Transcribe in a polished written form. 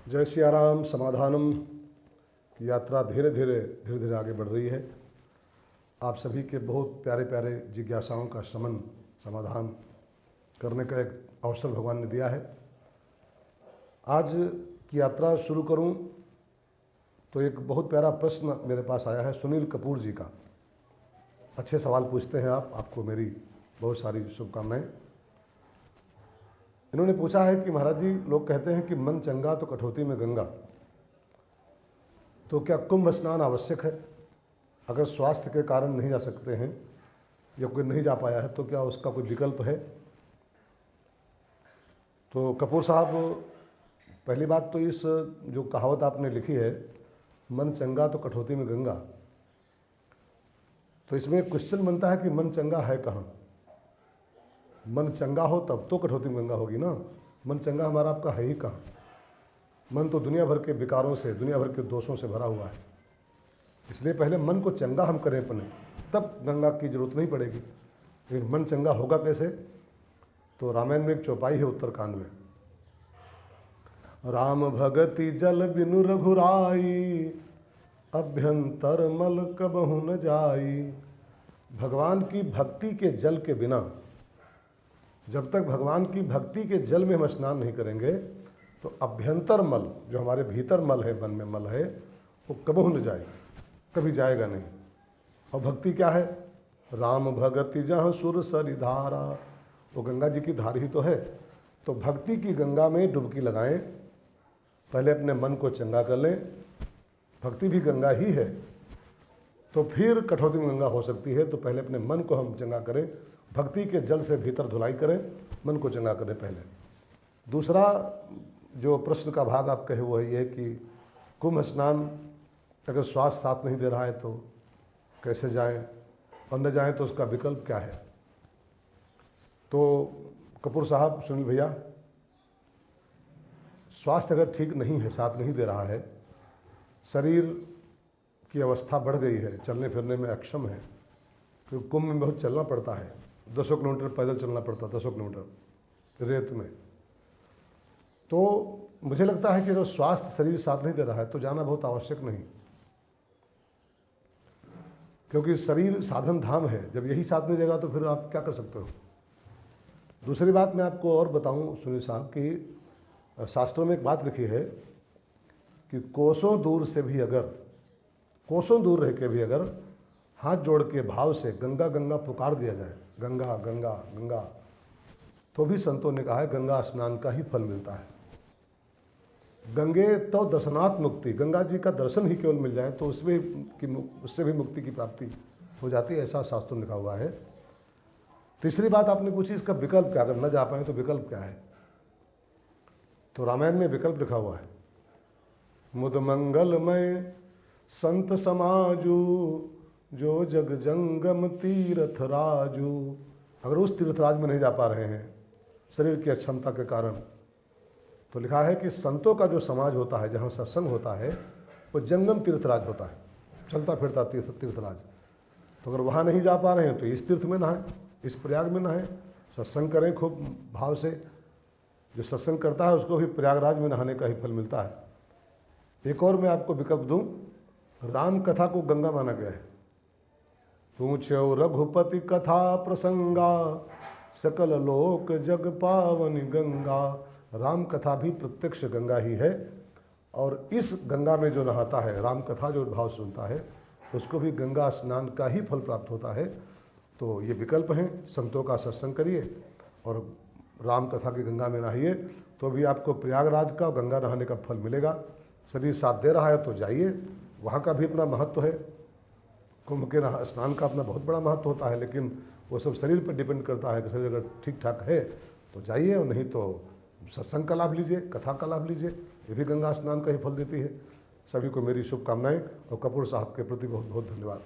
जय सियाराम। समाधानम की यात्रा धीरे धीरे आगे बढ़ रही है। आप सभी के बहुत प्यारे प्यारे जिज्ञासाओं का शमन समाधान करने का एक अवसर भगवान ने दिया है। आज की यात्रा शुरू करूं तो एक बहुत प्यारा प्रश्न मेरे पास आया है सुनील कपूर जी का। अच्छे सवाल पूछते हैं आप, आपको मेरी बहुत सारी शुभकामनाएं। इन्होंने पूछा है कि महाराज जी, लोग कहते हैं कि मन चंगा तो कठौती में गंगा, तो क्या कुंभ स्नान आवश्यक है? अगर स्वास्थ्य के कारण नहीं जा सकते हैं या कोई नहीं जा पाया है तो क्या उसका कोई विकल्प है? तो कपूर साहब, पहली बात तो इस जो कहावत आपने लिखी है, मन चंगा तो कठौती में गंगा, तो इसमें एक क्वेश्चन बनता है कि मन चंगा है कहाँ? मन चंगा हो तब तो कठौती में गंगा होगी ना। मन चंगा हमारा आपका है ही कहाँ? मन तो दुनिया भर के विकारों से, दुनिया भर के दोषों से भरा हुआ है। इसलिए पहले मन को चंगा हम करें अपने, तब गंगा की जरूरत नहीं पड़ेगी। लेकिन मन चंगा होगा कैसे? तो रामायण में एक चौपाई है उत्तरकांड में, राम भगति जल बिनु रघुराई, अभ्यंतर मल कबहु न जाई। भगवान की भक्ति के जल के बिना, जब तक भगवान की भक्ति के जल में हम स्नान नहीं करेंगे तो अभ्यंतर मल, जो हमारे भीतर मल है, मन में मल है, वो कबहु न जाए, कभी जाएगा नहीं। और भक्ति क्या है? राम भगति जहाँ सुर सरि धारा, वो गंगा जी की धार ही तो है। तो भक्ति की गंगा में डुबकी लगाएं, पहले अपने मन को चंगा कर लें। भक्ति भी गंगा ही है, तो फिर कठौती में गंगा हो सकती है। तो पहले अपने मन को हम चंगा करें, भक्ति के जल से भीतर धुलाई करें, मन को चंगा करें पहले। दूसरा जो प्रश्न का भाग आप कहे वो है ये कि कुंभ स्नान अगर स्वास्थ्य साथ नहीं दे रहा है तो कैसे जाएं, और न जाएं तो उसका विकल्प क्या है? तो कपूर साहब, सुनील भैया, स्वास्थ्य अगर ठीक नहीं है, साथ नहीं दे रहा है, शरीर की अवस्था बढ़ गई है, चलने फिरने में अक्षम है, क्योंकि कुंभ में बहुत चलना पड़ता है, 200 किलोमीटर पैदल चलना पड़ता है, 200 किलोमीटर रेत में। तो मुझे लगता है कि अगर स्वास्थ्य शरीर साथ नहीं दे रहा है तो जाना बहुत आवश्यक नहीं, क्योंकि शरीर साधन धाम है। जब यही साथ नहीं देगा तो फिर आप क्या कर सकते हो? दूसरी बात मैं आपको और बताऊं सुनील साहब कि शास्त्रों में एक बात लिखी है कि कोसों दूर से भी अगर, कोसों दूर रह के भी अगर हाथ जोड़ के भाव से गंगा गंगा पुकार दिया जाए, गंगा गंगा गंगा, तो भी संतों ने कहा है गंगा स्नान का ही फल मिलता है। गंगे तो दर्शनात् मुक्ति, गंगा जी का दर्शन ही केवल मिल जाए तो उससे भी मुक्ति की प्राप्ति हो जाती है, ऐसा शास्त्रों में लिखा हुआ है। तीसरी बात आपने पूछी इसका विकल्प क्या, अगर न जा पाए तो विकल्प क्या है? तो रामायण में विकल्प लिखा हुआ है, मुद मंगलमय संत समाजू, जो जग जंगम तीर्थ राजू। अगर उस तीर्थराज में नहीं जा पा रहे हैं शरीर की अक्षमता के कारण, तो लिखा है कि संतों का जो समाज होता है, जहाँ सत्संग होता है, वो जंगम तीर्थराज होता है, चलता फिरता तीर्थराज। तो अगर वहाँ नहीं जा पा रहे हैं तो इस तीर्थ में नहाएं, इस प्रयाग में नहाएं, सत्संग करें खूब भाव से। जो सत्संग करता है उसको भी प्रयागराज में नहाने का ही फल मिलता है। एक और मैं आपको विकल्प दूं, राम कथा को गंगा माना गया है। पूछो रघुपति कथा प्रसंगा, सकल लोक जग पावन गंगा। राम कथा भी प्रत्यक्ष गंगा ही है, और इस गंगा में जो नहाता है, राम कथा जो भाव सुनता है, उसको भी गंगा स्नान का ही फल प्राप्त होता है। तो ये विकल्प हैं, संतों का सत्संग करिए और राम कथा की गंगा में नहाइए, तो भी आपको प्रयागराज का गंगा नहाने का फल मिलेगा। शरीर साथ दे रहा है तो जाइए, वहाँ का भी अपना महत्व है। कुंभ के स्नान का अपना बहुत बड़ा महत्व होता है, लेकिन वो सब शरीर पर डिपेंड करता है कि शरीर अगर ठीक ठाक है तो जाइए, और नहीं तो सत्संग का लाभ लीजिए, कथा का लाभ लीजिए, ये भी गंगा स्नान का ही फल देती है। सभी को मेरी शुभकामनाएं, और कपूर साहब के प्रति बहुत बहुत धन्यवाद।